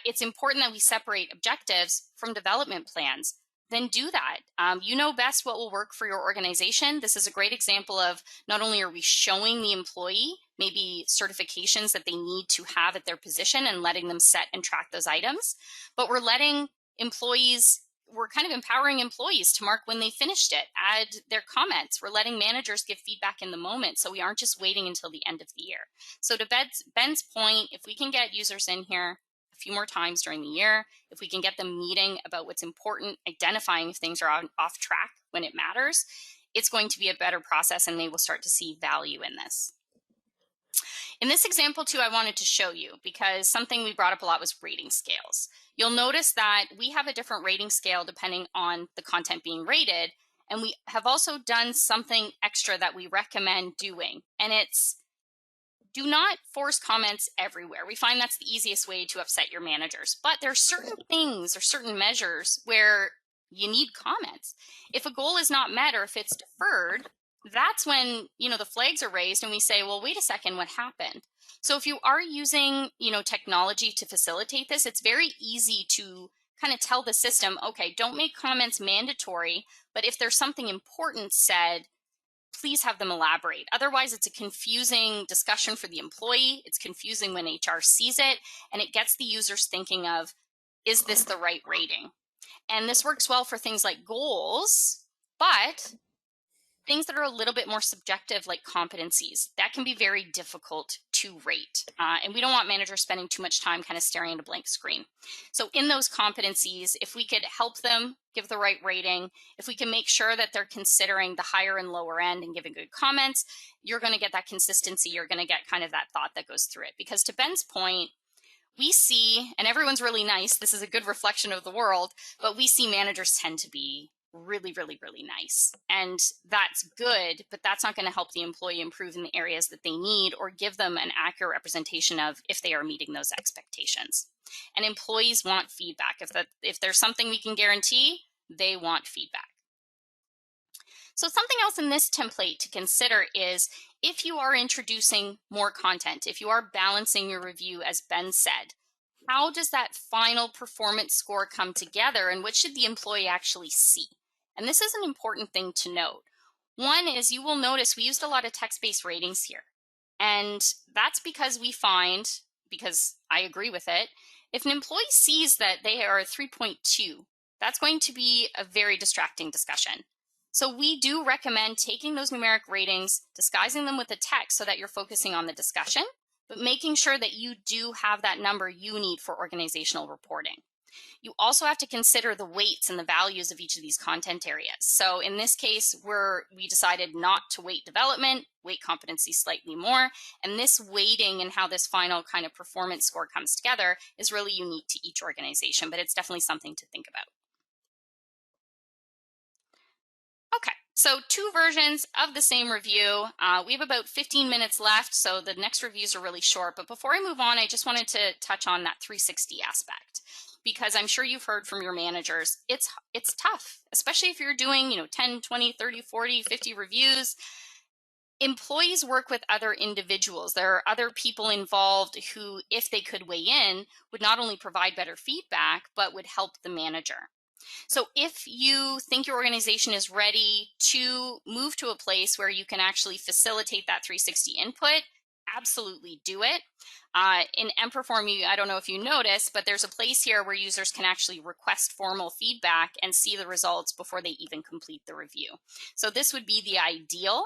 it's important that we separate objectives from development plans. Then do that. You know best what will work for your organization. This is a great example of, not only are we showing the employee maybe certifications that they need to have at their position and letting them set and track those items, but we're letting employees, we're kind of empowering employees to mark when they finished it, add their comments. We're letting managers give feedback in the moment, so we aren't just waiting until the end of the year. So to Ben's point, if we can get users in here a few more times during the year, if we can get them meeting about what's important, identifying if things are off track when it matters, it's going to be a better process, and they will start to see value in this. In this example too, I wanted to show you, because something we brought up a lot was rating scales. You'll notice that we have a different rating scale depending on the content being rated. And we have also done something extra that we recommend doing. And it's, do not force comments everywhere. We find that's the easiest way to upset your managers. But there are certain things or certain measures where you need comments. If a goal is not met, or if it's deferred, that's when, the flags are raised and we say, well, wait a second, what happened? So if you are using, technology to facilitate this, it's very easy to kind of tell the system, okay, don't make comments mandatory, but if there's something important said, please have them elaborate. Otherwise, it's a confusing discussion for the employee. It's confusing when HR sees it, and it gets the users thinking of, is this the right rating? And this works well for things like goals, but things that are a little bit more subjective, like competencies, that can be very difficult to rate. And we don't want managers spending too much time kind of staring at a blank screen. So in those competencies, if we could help them give the right rating, if we can make sure that they're considering the higher and lower end and giving good comments, you're going to get that consistency. You're going to get kind of that thought that goes through it. Because to Ben's point, we see, and everyone's really nice, this is a good reflection of the world, but we see managers tend to be really, really, really nice. And that's good, but that's not going to help the employee improve in the areas that they need, or give them an accurate representation of if they are meeting those expectations. And employees want feedback. If there's something we can guarantee, they want feedback. So something else in this template to consider is, if you are introducing more content, if you are balancing your review, as Ben said, how does that final performance score come together, and what should the employee actually see? And this is an important thing to note. One is, you will notice we used a lot of text-based ratings here. And that's because we find, because I agree with it, if an employee sees that they are a 3.2, that's going to be a very distracting discussion. So we do recommend taking those numeric ratings, disguising them with the text so that you're focusing on the discussion, but making sure that you do have that number you need for organizational reporting. You also have to consider the weights and the values of each of these content areas. So in this case, we decided not to weight development, weight competency slightly more. And this weighting and how this final kind of performance score comes together is really unique to each organization, but it's definitely something to think about. Okay, so two versions of the same review. We have about 15 minutes left, so the next reviews are really short. But before I move on, I just wanted to touch on that 360 aspect, because I'm sure you've heard from your managers, it's tough, especially if you're doing, 10, 20, 30, 40, 50 reviews. Employees work with other individuals. There are other people involved who, if they could weigh in, would not only provide better feedback, but would help the manager. So if you think your organization is ready to move to a place where you can actually facilitate that 360 input, absolutely do it. In Emperform, I don't know if you noticed, but there's a place here where users can actually request formal feedback and see the results before they even complete the review. So this would be the ideal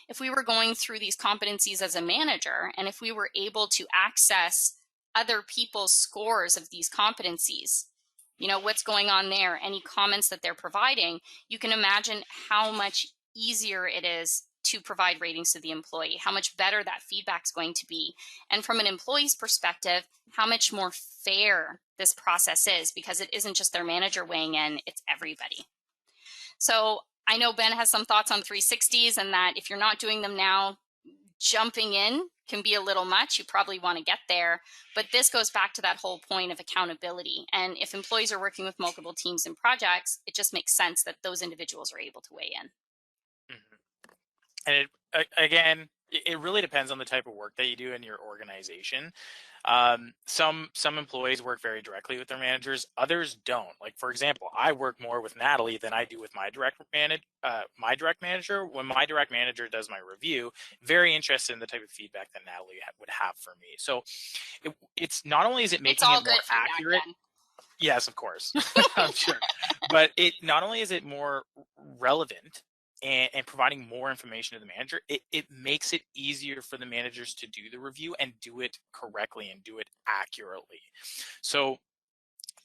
if we were going through these competencies as a manager, and if we were able to access other people's scores of these competencies, what's going on there, any comments that they're providing, you can imagine how much easier it is to provide ratings to the employee, how much better that feedback's going to be. And from an employee's perspective, how much more fair this process is, because it isn't just their manager weighing in, it's everybody. So I know Ben has some thoughts on 360s, and that if you're not doing them now, jumping in can be a little much. You probably want to get there, but this goes back to that whole point of accountability. And if employees are working with multiple teams and projects, it just makes sense that those individuals are able to weigh in. And again, it really depends on the type of work that you do in your organization. Some employees work very directly with their managers, others don't. Like, for example, I work more with Natalie than I do with my direct manager. When my direct manager does my review, very interested in the type of feedback that Natalie would have for me. So it's not only is it It's making all it more good feedback, accurate. Ben. Yes, of course. I'm sure. But it not only is it more relevant and providing more information to the manager, it makes it easier for the managers to do the review and do it correctly and do it accurately. So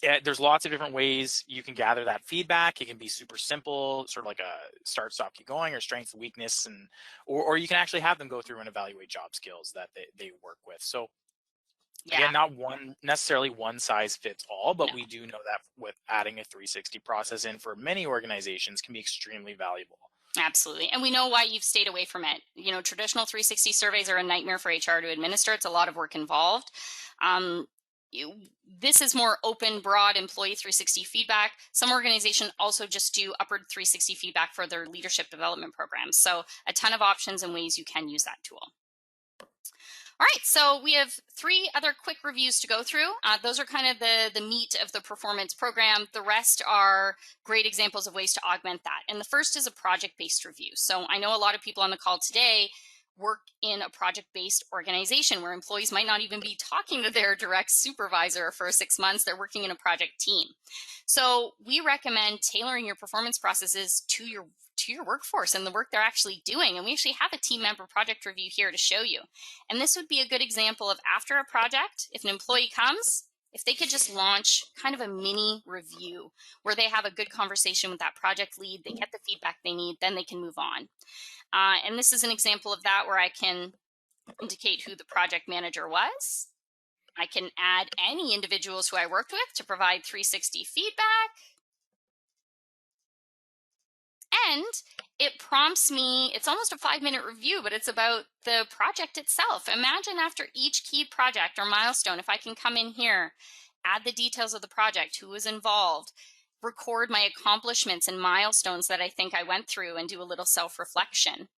there's lots of different ways you can gather that feedback. It can be super simple, sort of like a start, stop, keep going, or strength, weakness, and or you can actually have them go through and evaluate job skills that they work with. So Yeah. again, not necessarily one size fits all, but No. we do know that with adding a 360 process in for many organizations can be extremely valuable. Absolutely. And we know why you've stayed away from it. Traditional 360 surveys are a nightmare for HR to administer. It's a lot of work involved. This is more open, broad employee 360 feedback. Some organizations also just do upward 360 feedback for their leadership development programs. So a ton of options and ways you can use that tool. All right, so we have 3 other quick reviews to go through. Those are kind of the meat of the performance program. The rest are great examples of ways to augment that. And the first is a project-based review. So I know a lot of people on the call today work in a project-based organization where employees might not even be talking to their direct supervisor for 6 months. They're working in a project team. So we recommend tailoring your performance processes to your workforce and the work they're actually doing. And we actually have a team member project review here to show you. And this would be a good example of, after a project, if an employee comes, if they could just launch kind of a mini review where they have a good conversation with that project lead, they get the feedback they need, then they can move on. And this is an example of that, where I can indicate who the project manager was. I can add any individuals who I worked with to provide 360 feedback. And it prompts me, it's almost a 5-minute review, but it's about the project itself. Imagine after each key project or milestone, if I can come in here, add the details of the project, who was involved, record my accomplishments and milestones that I think I went through, and do a little self-reflection.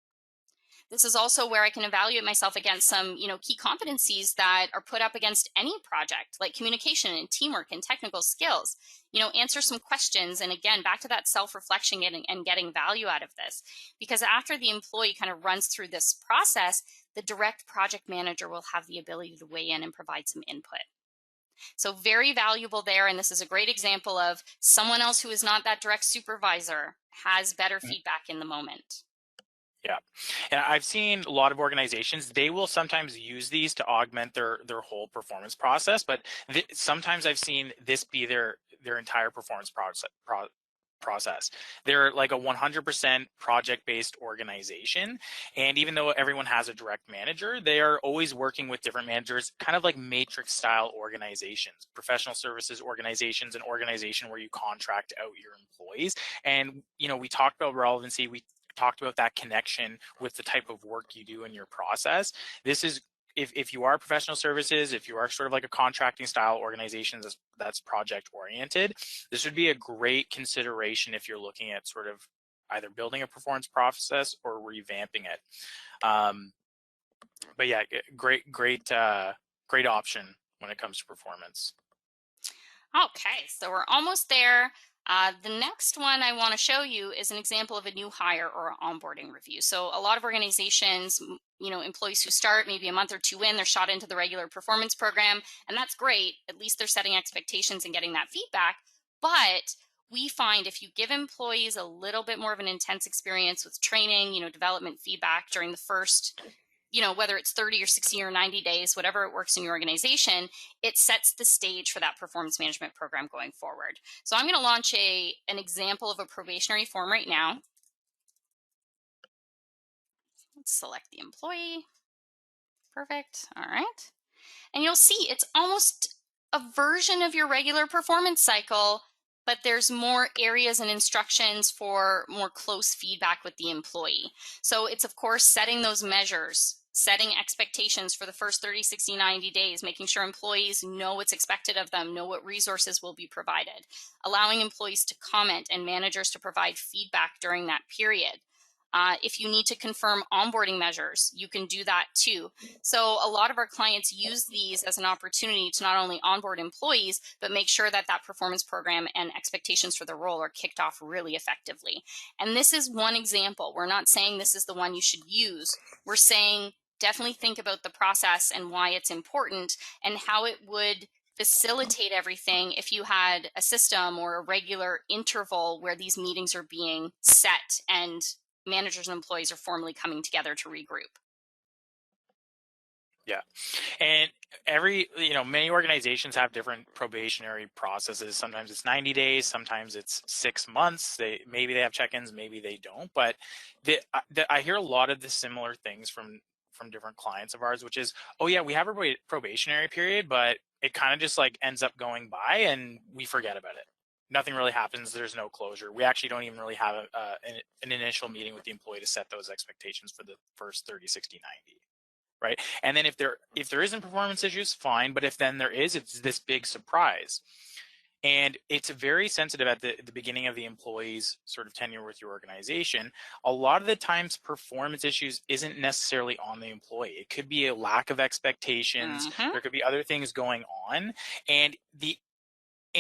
This is also where I can evaluate myself against some, key competencies that are put up against any project, like communication and teamwork and technical skills. Answer some questions. And again, back to that self-reflection and getting value out of this. Because after the employee kind of runs through this process, the direct project manager will have the ability to weigh in and provide some input. So very valuable there. And this is a great example of someone else who is not that direct supervisor has better feedback in the moment. Yeah. And I've seen a lot of organizations, they will sometimes use these to augment their whole performance process, but sometimes I've seen this be their their entire performance process. They're like a 100% project-based organization. And even though everyone has a direct manager, they are always working with different managers, kind of like matrix style organizations, professional services organizations, an organization where you contract out your employees. And, we talked about relevancy. We talked about that connection with the type of work you do in your process. This is if you are professional services, if you are sort of like a contracting style organization that's project oriented, this would be a great consideration if you're looking at sort of either building a performance process or revamping it. But yeah, great option when it comes to performance. Okay, so we're almost there. The next one I want to show you is an example of a new hire or onboarding review. So a lot of organizations, employees who start maybe a month or two in, they're shot into the regular performance program, and that's great. At least they're setting expectations and getting that feedback. But we find if you give employees a little bit more of an intense experience with training, development feedback during the first, whether it's 30 or 60 or 90 days, whatever it works in your organization, it sets the stage for that performance management program going forward. So I'm going to launch an example of a probationary form right now. Let's select the employee. Perfect. All right. And you'll see it's almost a version of your regular performance cycle, but there's more areas and instructions for more close feedback with the employee. So it's, of course, setting those measures, setting expectations for the first 30, 60, 90 days, making sure employees know what's expected of them, know what resources will be provided, allowing employees to comment and managers to provide feedback during that period. If you need to confirm onboarding measures, you can do that too. So a lot of our clients use these as an opportunity to not only onboard employees, but make sure that that performance program and expectations for the role are kicked off really effectively. And this is one example. We're not saying this is the one you should use. We're saying definitely think about the process and why it's important and how it would facilitate everything if you had a system or a regular interval where these meetings are being set and managers and employees are formally coming together to regroup. Yeah. And many organizations have different probationary processes. Sometimes it's 90 days, sometimes it's 6 months. Maybe they have check-ins, maybe they don't. But I hear a lot of the similar things from different clients of ours, which is, oh yeah, we have a probationary period, but it kind of just like ends up going by and we forget about it. Nothing really happens. There's no closure. We actually don't even really have an initial meeting with the employee to set those expectations for the first 30, 60, 90. Right. And then if there isn't performance issues, fine. But if then there is, it's this big surprise. And it's very sensitive at the beginning of the employee's sort of tenure with your organization. A lot of the times performance issues isn't necessarily on the employee. It could be a lack of expectations. There could be other things going on. And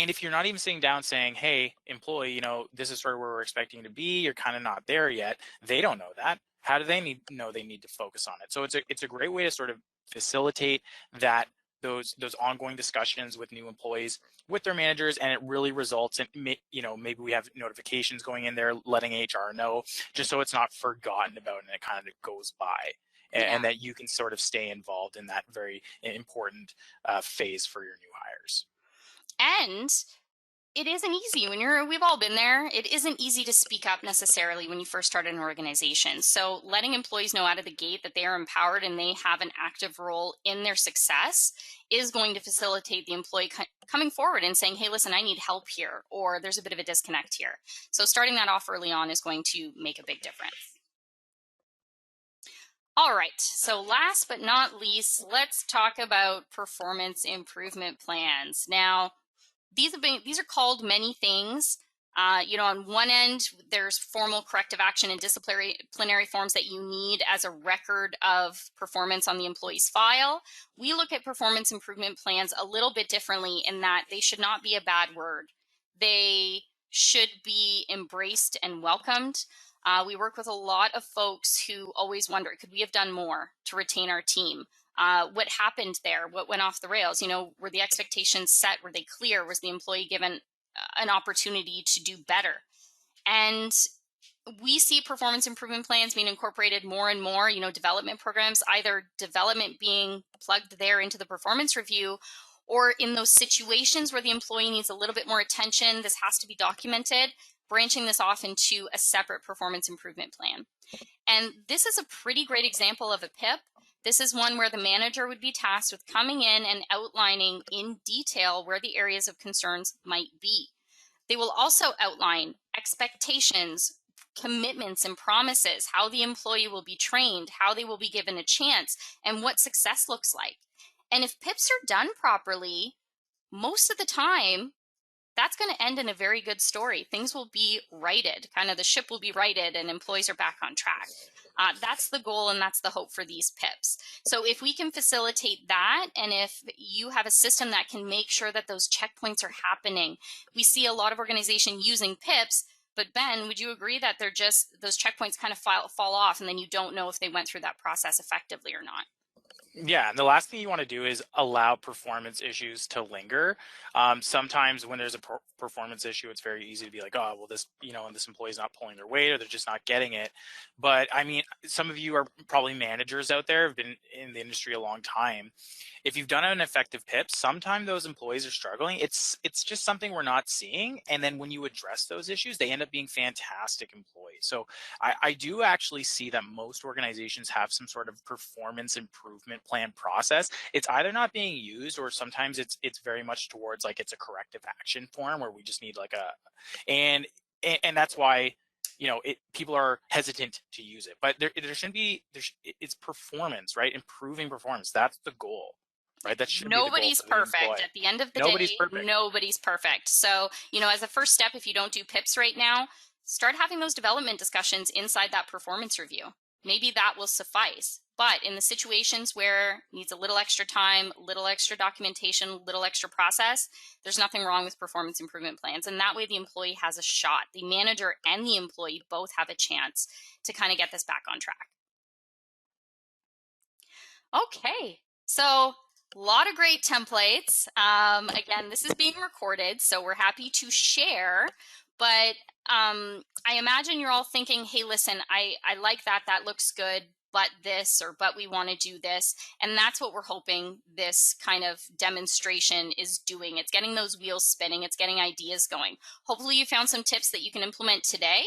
if you're not even sitting down saying, hey, employee, this is sort of where we're expecting to be, you're kind of not there yet. They don't know that. How do they know they need to focus on it? So it's a great way to sort of facilitate that those ongoing discussions with new employees with their managers, and it really results in maybe we have notifications going in there letting HR know, just so it's not forgotten about and it kind of goes by. And that you can sort of stay involved in that very important phase for your new hires. And it isn't easy we've all been there. It isn't easy to speak up necessarily when you first start an organization. So letting employees know out of the gate that they are empowered and they have an active role in their success is going to facilitate the employee coming forward and saying, hey, listen, I need help here, or there's a bit of a disconnect here. So starting that off early on is going to make a big difference. All right, so last but not least, let's talk about performance improvement plans. Now, these are called many things. On one end, there's formal corrective action and disciplinary forms that you need as a record of performance on the employee's file. We look at performance improvement plans a little bit differently in that they should not be a bad word. They should be embraced and welcomed. We work with a lot of folks who always wonder, could we have done more to retain our team? What happened there? What went off the rails? Were the expectations set? Were they clear? Was the employee given an opportunity to do better? And we see performance improvement plans being incorporated more and more, development programs, either development being plugged there into the performance review, Or in those situations where the employee needs a little bit more attention, this has to be documented, branching this off into a separate performance improvement plan. And this is a pretty great example of a PIP. This is one where the manager would be tasked with coming in and outlining in detail where the areas of concerns might be. They will also outline expectations, commitments, and promises, how the employee will be trained, how they will be given a chance, and what success looks like. And if PIPs are done properly, most of the time, that's going to end in a very good story. Things will be righted, kind of the ship will be righted, and employees are back on track. That's the goal, and that's the hope for these PIPs. So if we can facilitate that, and if you have a system that can make sure that those checkpoints are happening, we see a lot of organizations using PIPs, but Ben, would you agree that they're just, those checkpoints kind of fall off, and then you don't know if they went through that process effectively or not? Yeah, and the last thing you want to do is allow performance issues to linger. Sometimes when there's a performance issue, it's very easy to be like, oh, well, this, this employee's not pulling their weight, or they're just not getting it. But I mean, some of you are probably managers out there, have been in the industry a long time. If you've done an effective PIP, sometimes those employees are struggling. It's just something we're not seeing. And then when you address those issues, they end up being fantastic employees. So I do actually see that most organizations have some sort of performance improvement plan process. It's either not being used, or sometimes it's very much towards like it's a corrective action form where we just need like and that's why people are hesitant to use it. But there shouldn't be, it's performance, right? Improving performance. That's the goal. Right, that should be the goal Nobody's for the perfect. employee. At the end of the Nobody's day, perfect. nobody's perfect. So, as a first step, if you don't do PIPs right now, start having those development discussions inside that performance review. Maybe that will suffice. But in the situations where it needs a little extra time, little extra documentation, little extra process, there's nothing wrong with performance improvement plans. And that way the employee has a shot. The manager and the employee both have a chance to kind of get this back on track. Okay, so a lot of great templates. Again, this is being recorded, so we're happy to share. But I imagine you're all thinking, hey, listen, I like that. That looks good, but this, or but we want to do this. And that's what we're hoping this kind of demonstration is doing. It's getting those wheels spinning. It's getting ideas going. Hopefully you found some tips that you can implement today.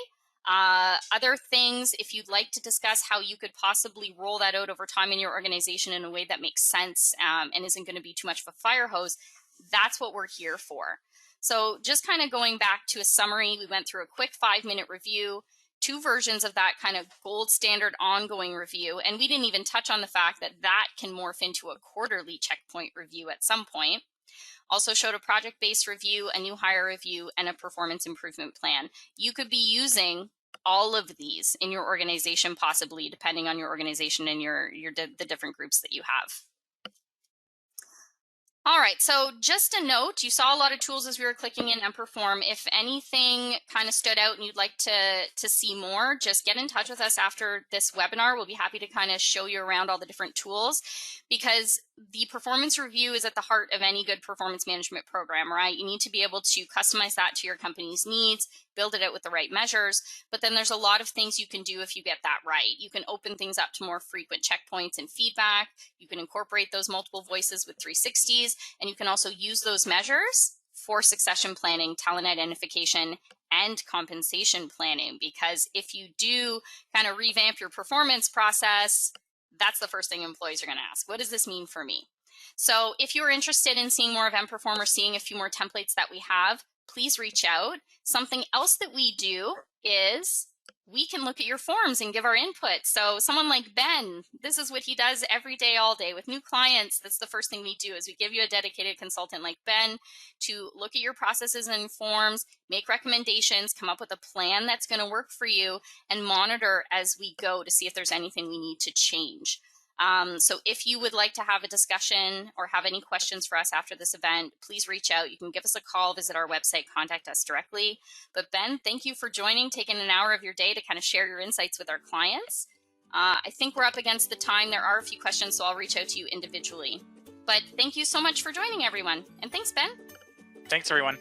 Other things, if you'd like to discuss how you could possibly roll that out over time in your organization in a way that makes sense and isn't going to be too much of a fire hose, that's what we're here for. So just kind of going back to a summary, we went through a quick 5-minute review, 2 versions of that kind of gold standard ongoing review, and we didn't even touch on the fact that that can morph into a quarterly checkpoint review at some point. Also showed a project-based review, a new hire review, and a performance improvement plan. You could be using all of these in your organization, possibly, depending on your organization and the different groups that you have. All right, so just a note, you saw a lot of tools as we were clicking in and perform. If anything kind of stood out and you'd like to see more, just get in touch with us after this webinar. We'll be happy to kind of show you around all the different tools, because the performance review is at the heart of any good performance management program, right? You need to be able to customize that to your company's needs, build it out with the right measures, but then there's a lot of things you can do if you get that right. You can open things up to more frequent checkpoints and feedback. You can incorporate those multiple voices with 360s, and you can also use those measures for succession planning, talent identification, and compensation planning, because if you do kind of revamp your performance process, that's the first thing employees are going to ask. What does this mean for me? So if you're interested in seeing more of mPerform or seeing a few more templates that we have, please reach out. Something else that we do is we can look at your forms and give our input. So someone like Ben, this is what he does every day, all day with new clients. That's the first thing we do, is we give you a dedicated consultant like Ben to look at your processes and forms, make recommendations, come up with a plan that's going to work for you, and monitor as we go to see if there's anything we need to change. So if you would like to have a discussion or have any questions for us after this event, please reach out. You can give us a call, visit our website, contact us directly. But Ben, thank you for joining, taking an hour of your day to kind of share your insights with our clients. I think we're up against the time. There are a few questions, so I'll reach out to you individually. But thank you so much for joining, everyone. And thanks, Ben. Thanks, everyone.